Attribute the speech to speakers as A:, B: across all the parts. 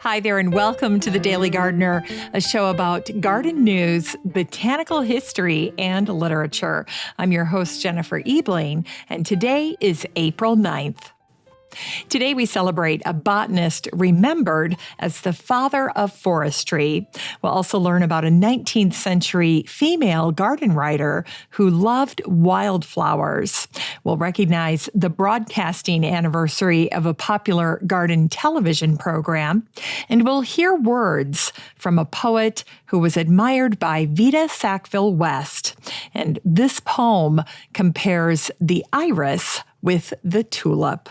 A: Hi there, and welcome to The Daily Gardener, a show about garden news, botanical history, and literature. I'm your host, Jennifer Ebling, and today is April 9th. Today we celebrate a botanist remembered as the father of forestry. We'll also learn about a 19th century female garden writer who loved wildflowers. We'll recognize the broadcasting anniversary of a popular garden television program, and we'll hear words from a poet who was admired by Vida Sackville-West. And this poem compares the iris with the tulip.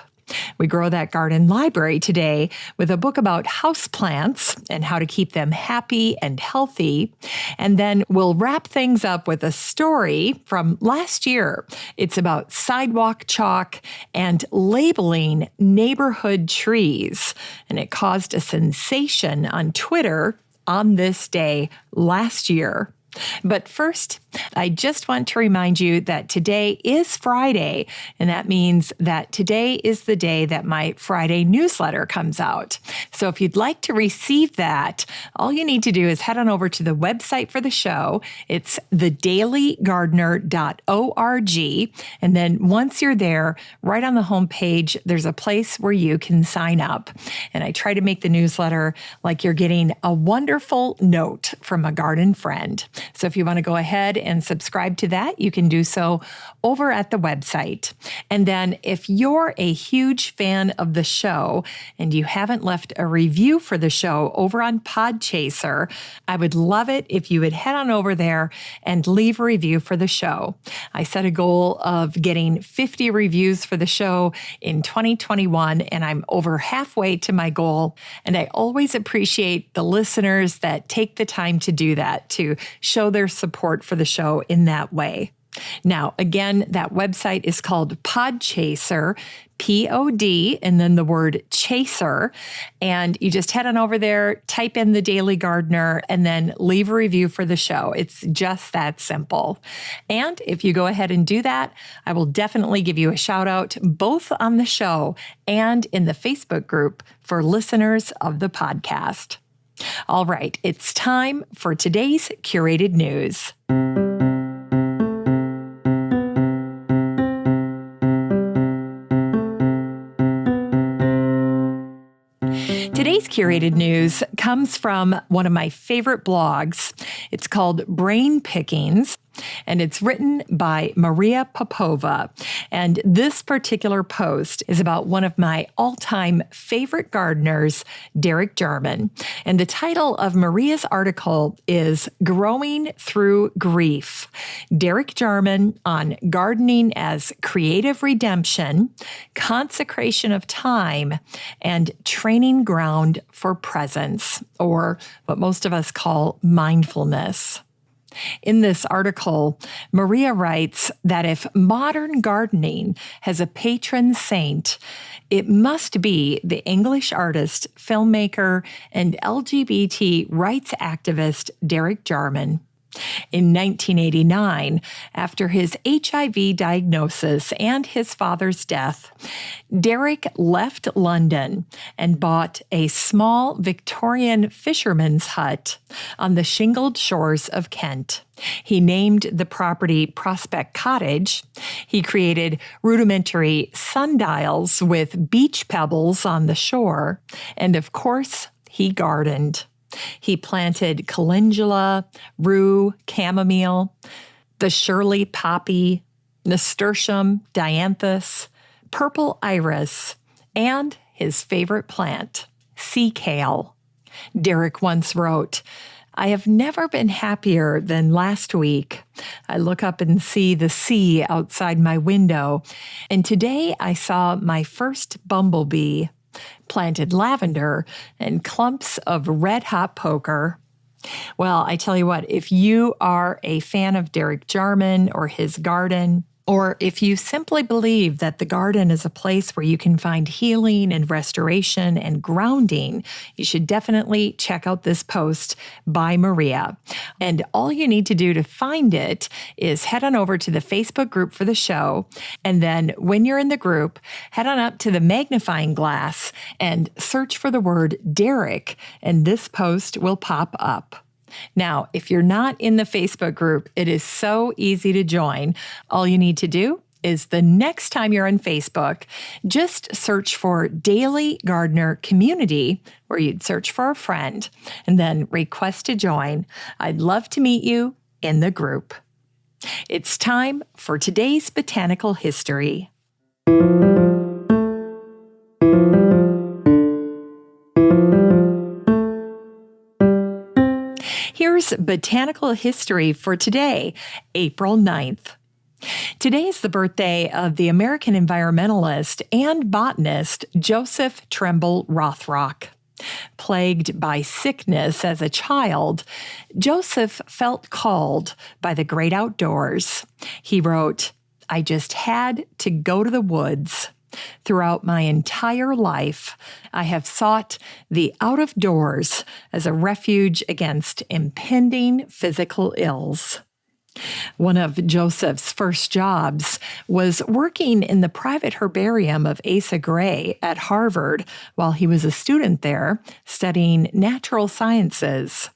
A: We grow that garden library today with a book about houseplants and how to keep them happy and healthy. And then we'll wrap things up with a story from last year. It's about sidewalk chalk and labeling neighborhood trees. And it caused a sensation on Twitter on this day last year. But first, I just want to remind you that today is Friday, and that means that today is the day that my Friday newsletter comes out. So if you'd like to receive that, all you need to do is head on over to the website for the show. It's thedailygardener.org. And then once you're there, right on the homepage, there's a place where you can sign up. And I try to make the newsletter like you're getting a wonderful note from a garden friend. So if you want to go ahead and subscribe to that, you can do so over at the website. And then if you're a huge fan of the show and you haven't left a review for the show over on Podchaser, I would love it if you would head on over there and leave a review for the show. I set a goal of getting 50 reviews for the show in 2021, and I'm over halfway to my goal. And I always appreciate the listeners that take the time to do that, to show their support for the show in that way. Now, again, that website is called Podchaser, P-O-D, and then the word chaser. And you just head on over there, type in The Daily Gardener, and then leave a review for the show. It's just that simple. And if you go ahead and do that, I will definitely give you a shout out both on the show and in the Facebook group for listeners of the podcast. All right, it's time for today's curated news. Today's curated news comes from one of my favorite blogs. It's called Brain Pickings, and it's written by Maria Popova. And this particular post is about one of my all-time favorite gardeners, Derek Jarman. And the title of Maria's article is Growing Through Grief. Derek Jarman on gardening as creative redemption, consecration of time, and training ground for presence, or what most of us call mindfulness. In this article, Maria writes that if modern gardening has a patron saint, it must be the English artist, filmmaker, and LGBT rights activist Derek Jarman. In 1989, after his HIV diagnosis and his father's death, Derek left London and bought a small Victorian fisherman's hut on the shingled shores of Kent. He named the property Prospect Cottage. He created rudimentary sundials with beach pebbles on the shore. And of course, he gardened. He planted calendula, rue, chamomile, the Shirley poppy, nasturtium, dianthus, purple iris, and his favorite plant, sea kale. Derek once wrote, "I have never been happier than last week. I look up and see the sea outside my window, and today I saw my first bumblebee, planted lavender, and clumps of red-hot poker." Well, I tell you what, if you are a fan of Derek Jarman or his garden, Or if you simply believe that the garden is a place where you can find healing and restoration and grounding, you should definitely check out this post by Maria. And all you need to do to find it is head on over to the Facebook group for the show. And then when you're in the group, head on up to the magnifying glass and search for the word Derek, and this post will pop up. Now, if you're not in the Facebook group, it is so easy to join. All you need to do is the next time you're on Facebook, just search for Daily Gardener Community, where you'd search for a friend, and then request to join. I'd love to meet you in the group. It's time for today's Botanical History. Here's Botanical History for today, April 9th. Today is the birthday of the American environmentalist and botanist Joseph Trimble Rothrock. Plagued by sickness as a child, Joseph felt called by the great outdoors. He wrote, "I just had to go to the woods. Throughout my entire life, I have sought the out of doors as a refuge against impending physical ills." One of Joseph's first jobs was working in the private herbarium of Asa Gray at Harvard while he was a student there studying natural sciences.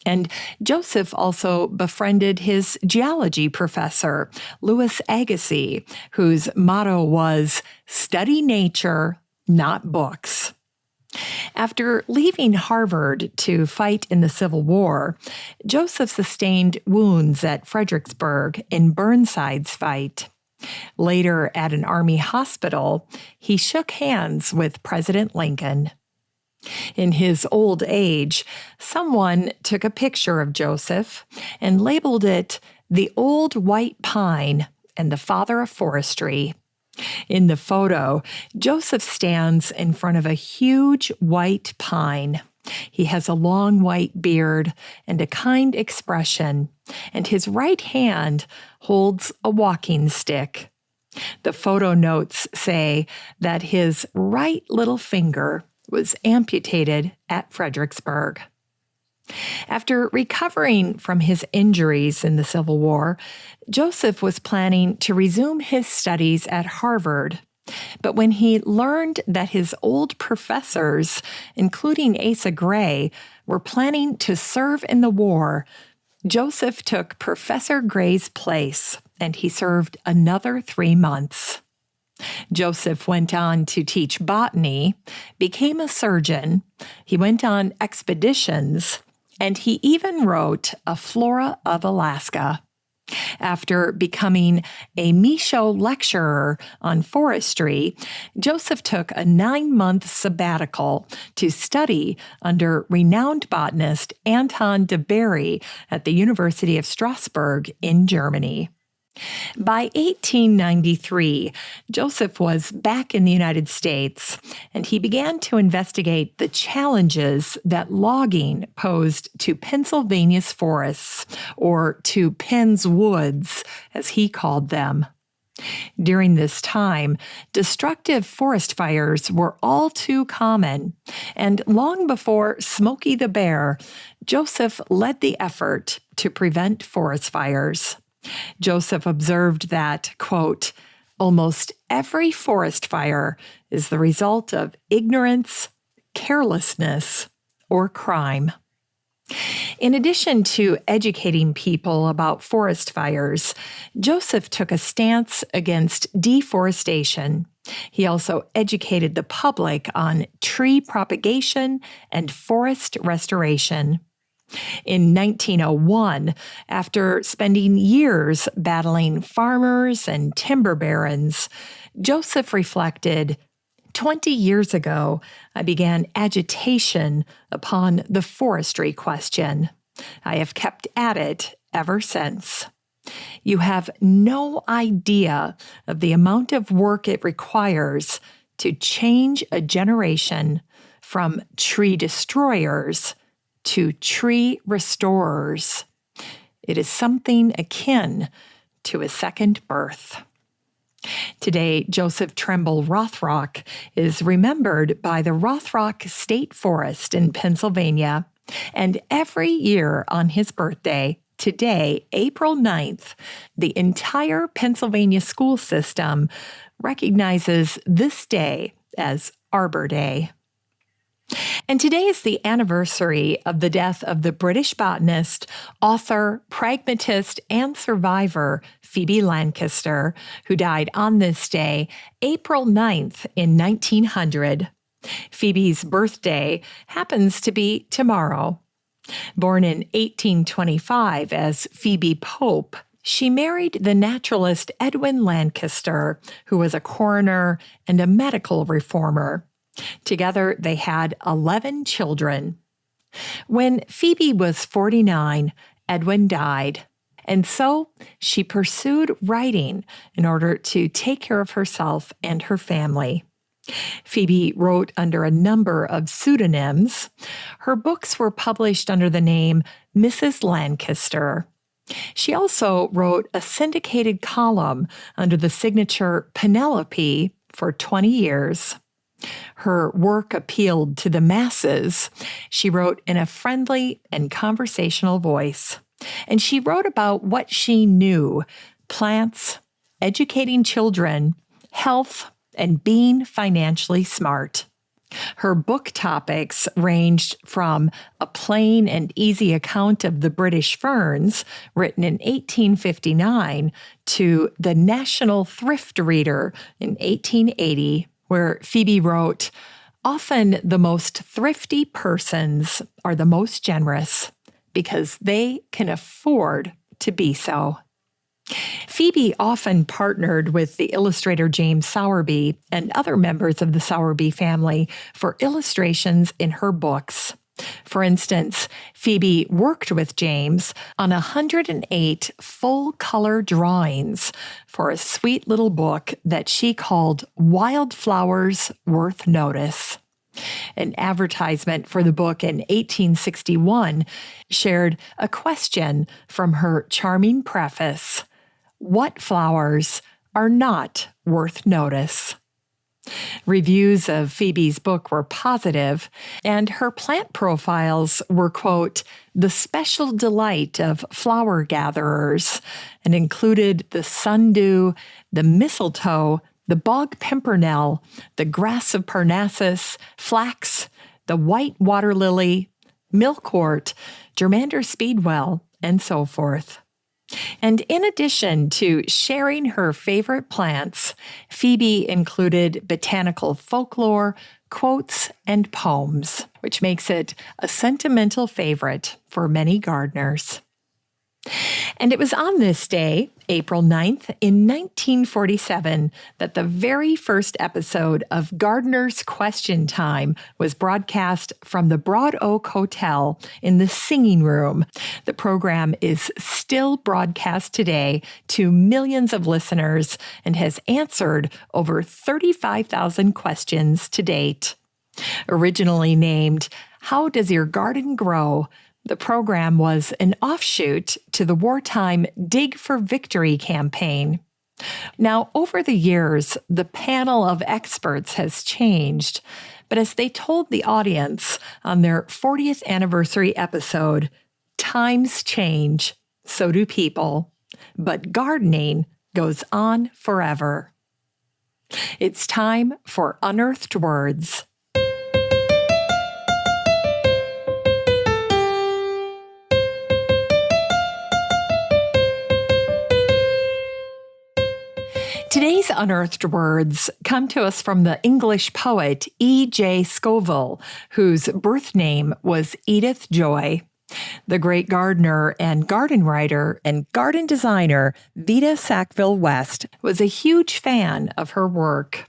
A: And Joseph also befriended his geology professor, Louis Agassiz, whose motto was, "Study nature, not books." After leaving Harvard to fight in the Civil War, Joseph sustained wounds at Fredericksburg in Burnside's fight. Later, at an Army hospital, he shook hands with President Lincoln. In his old age, someone took a picture of Joseph and labeled it the Old White Pine and the Father of Forestry. In the photo, Joseph stands in front of a huge white pine. He has a long white beard and a kind expression, and his right hand holds a walking stick. The photo notes say that his right little finger was amputated at Fredericksburg. After recovering from his injuries in the Civil War, Joseph was planning to resume his studies at Harvard. But when he learned that his old professors, including Asa Gray, were planning to serve in the war, Joseph took Professor Gray's place, and he served another 3 months. Joseph went on to teach botany, became a surgeon, he went on expeditions, and he even wrote A Flora of Alaska. After becoming a Michaud lecturer on forestry, Joseph took a 9-month sabbatical to study under renowned botanist Anton de Bary at the University of Strasbourg in Germany. By 1893, Joseph was back in the United States, and he began to investigate the challenges that logging posed to Pennsylvania's forests, or to Penn's woods, as he called them. During this time, destructive forest fires were all too common, and long before Smokey the Bear, Joseph led the effort to prevent forest fires. Joseph observed that, quote, "Almost every forest fire is the result of ignorance, carelessness, or crime." In addition to educating people about forest fires, Joseph took a stance against deforestation. He also educated the public on tree propagation and forest restoration. In 1901, after spending years battling farmers and timber barons, Joseph reflected, 20 years ago, I began agitation upon the forestry question. I have kept at it ever since. You have no idea of the amount of work it requires to change a generation from tree destroyers to tree restorers. It is something akin to a second birth. Today, Joseph Trimble Rothrock is remembered by the Rothrock State Forest in Pennsylvania. And every year on his birthday, today, April 9th, the entire Pennsylvania school system recognizes this day as Arbor Day. And today is the anniversary of the death of the British botanist, author, pragmatist, and survivor Phoebe Lankester, who died on this day, April 9th in 1900. Phoebe's birthday happens to be tomorrow. Born in 1825 as Phoebe Pope, she married the naturalist Edwin Lankester, who was a coroner and a medical reformer. Together, they had 11 children. When Phoebe was 49, Edwin died, and so she pursued writing in order to take care of herself and her family. Phoebe wrote under a number of pseudonyms. Her books were published under the name Mrs. Lankester. She also wrote a syndicated column under the signature Penelope for 20 years. Her work appealed to the masses. She wrote in a friendly and conversational voice. And she wrote about what she knew: plants, educating children, health, and being financially smart. Her book topics ranged from a plain and easy account of the British ferns, written in 1859, to The National Thrift Reader in 1880, where Phoebe wrote, "Often the most thrifty persons are the most generous because they can afford to be so." Phoebe often partnered with the illustrator James Sowerby and other members of the Sowerby family for illustrations in her books. For instance, Phoebe worked with James on 108 full-color drawings for a sweet little book that she called Wildflowers Worth Notice. An advertisement for the book in 1861 shared a question from her charming preface: "What flowers are not worth notice?" Reviews of Phoebe's book were positive, and her plant profiles were, quote, "the special delight of flower gatherers," and included the sundew, the mistletoe, the bog pimpernel, the grass of Parnassus, flax, the white water lily, milkwort, germander speedwell, and so forth. And in addition to sharing her favorite plants, Phoebe included botanical folklore, quotes, and poems, which makes it a sentimental favorite for many gardeners. And it was on this day, April 9th, in 1947, that the very first episode of Gardener's Question Time was broadcast from the Broad Oak Hotel in the Singing Room. The program is still broadcast today to millions of listeners and has answered over 35,000 questions to date. Originally named How Does Your Garden Grow?, the program was an offshoot to the wartime Dig for Victory campaign. Now, over the years, the panel of experts has changed, but as they told the audience on their 40th anniversary episode, times change, so do people, but gardening goes on forever. It's time for Unearthed Words. Today's unearthed words come to us from the English poet E.J. Scoville, whose birth name was Edith Joy. The great gardener and garden writer and garden designer Vita Sackville West was a huge fan of her work.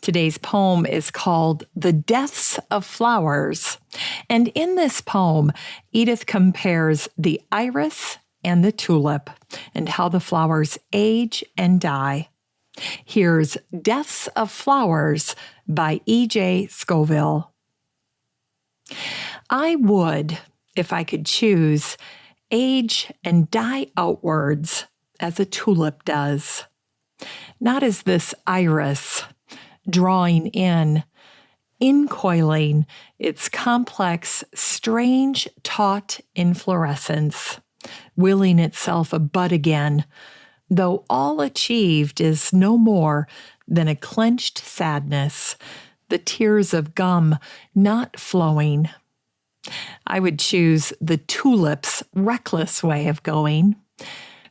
A: Today's poem is called The Deaths of Flowers, and in this poem, Edith compares the iris and the tulip and how the flowers age and die. Here's Deaths of Flowers by E.J. Scoville. I would, if I could choose, age and die outwards as a tulip does. not as this iris drawing in, incoiling its complex, strange, taut inflorescence, willing itself a bud again, though all achieved is no more than a clenched sadness, the tears of gum not flowing. I would choose the tulip's reckless way of going,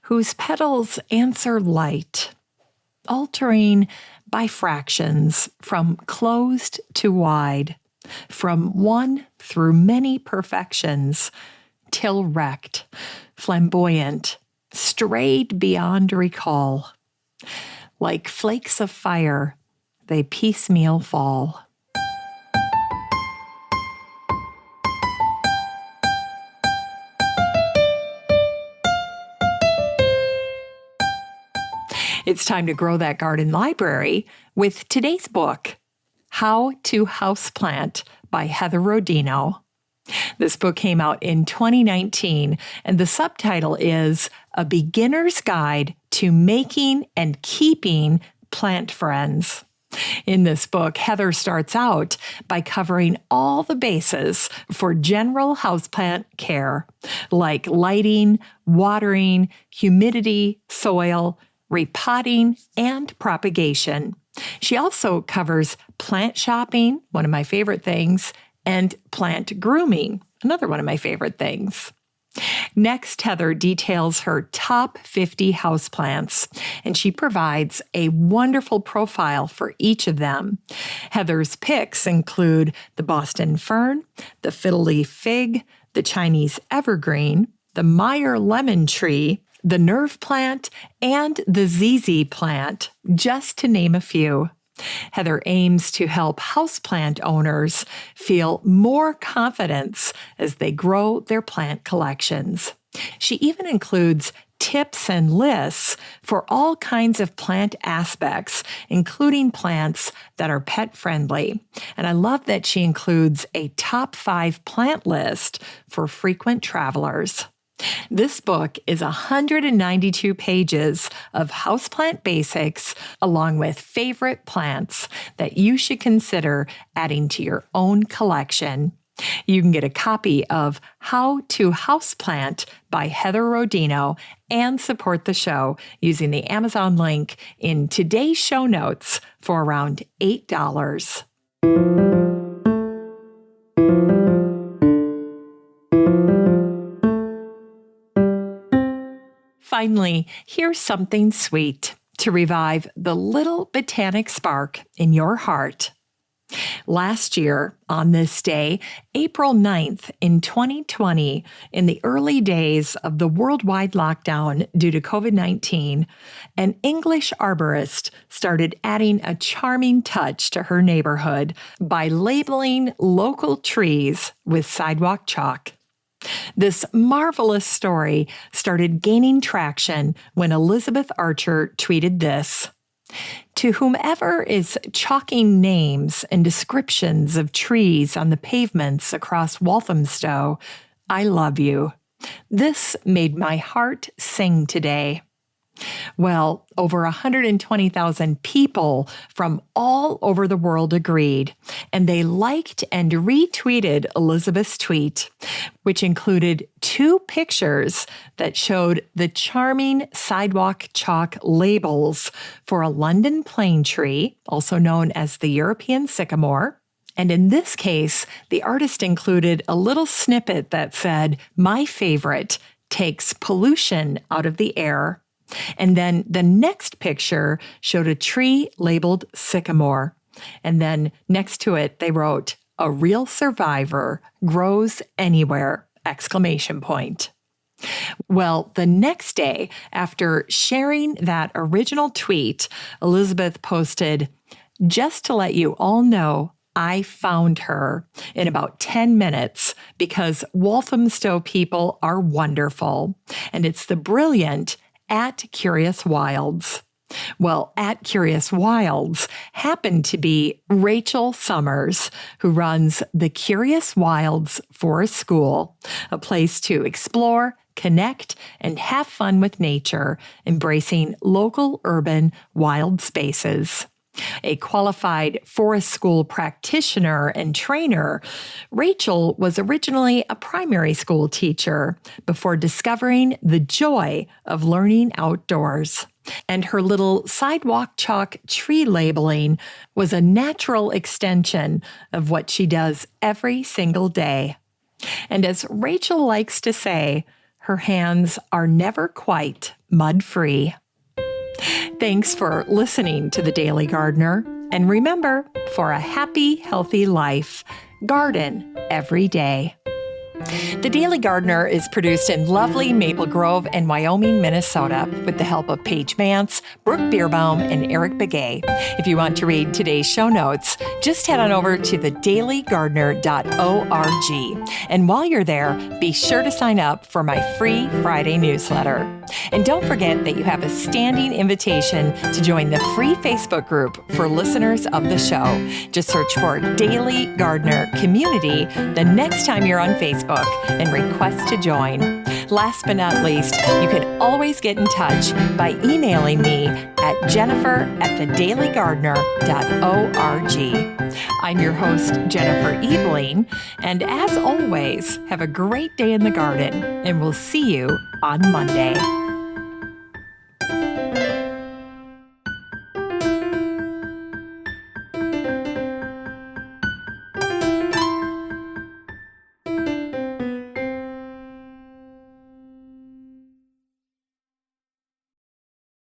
A: whose petals answer light, altering by fractions from closed to wide, from one through many perfections, till wrecked, flamboyant, strayed beyond recall. Like flakes of fire, they piecemeal fall. It's time to grow that garden library with today's book, How to Houseplant by Heather Rodino. This book came out in 2019, and the subtitle is A Beginner's Guide to Making and Keeping Plant Friends. In this book, Heather starts out by covering all the bases for general houseplant care, like lighting, watering, humidity, soil, repotting, and propagation. She also covers plant shopping, one of my favorite things, and plant grooming, another one of my favorite things. Next, Heather details her top 50 houseplants, and she provides a wonderful profile for each of them. Heather's picks include the Boston fern, the fiddle leaf fig, the Chinese evergreen, the Meyer lemon tree, the nerve plant, and the ZZ plant, just to name a few. Heather aims to help houseplant owners feel more confidence as they grow their plant collections. She even includes tips and lists for all kinds of plant aspects, including plants that are pet-friendly. And I love that she includes a top 5 plant list for frequent travelers. This book is 192 pages of houseplant basics, along with favorite plants that you should consider adding to your own collection. You can get a copy of How to Houseplant by Heather Rodino and support the show using the Amazon link in today's show notes for around $8. Finally, here's something sweet to revive the little botanic spark in your heart. Last year, on this day, April 9th in 2020, in the early days of the worldwide lockdown due to COVID-19, an English arborist started adding a charming touch to her neighborhood by labeling local trees with sidewalk chalk. This marvelous story started gaining traction when Elizabeth Archer tweeted this: "To whomever is chalking names and descriptions of trees on the pavements across Walthamstow, I love you. This made my heart sing today." Well, over 120,000 people from all over the world agreed, and they liked and retweeted Elizabeth's tweet, which included 2 pictures that showed the charming sidewalk chalk labels for a London plane tree, also known as the European sycamore. And in this case, the artist included a little snippet that said, "My favorite takes pollution out of the air." And then the next picture showed a tree labeled sycamore. And then next to it, they wrote, "A real survivor grows anywhere!" exclamation point. Well, the next day, after sharing that original tweet, Elizabeth posted, "Just to let you all know, I found her in about 10 minutes because Walthamstow people are wonderful. And it's the brilliant at Curious Wilds." Well, at Curious Wilds happened to be Rachel Summers, who runs the Curious Wilds Forest School, a place to explore connect, and have fun with nature, embracing local, urban, wild spaces. A qualified forest school practitioner and trainer, Rachel was originally a primary school teacher before discovering the joy of learning outdoors. And her little sidewalk chalk tree labeling was a natural extension of what she does every single day. And as Rachel likes to say, her hands are never quite mud-free. Thanks for listening to The Daily Gardener. And remember, for a happy, healthy life, garden every day. The Daily Gardener is produced in lovely Maple Grove and Wyoming, Minnesota, with the help of Paige Mance, Brooke Bierbaum, and Eric Begay. If you want to read today's show notes, just head on over to thedailygardener.org. And while you're there, be sure to sign up for my free Friday newsletter. And don't forget that you have a standing invitation to join the free Facebook group for listeners of the show. Just search for Daily Gardener Community the next time you're on Facebook and request to join. Last but not least, you can always get in touch by emailing me at jennifer@thedailygardener.org. I'm your host, Jennifer Ebling, and as always, have a great day in the garden, and we'll see you on Monday.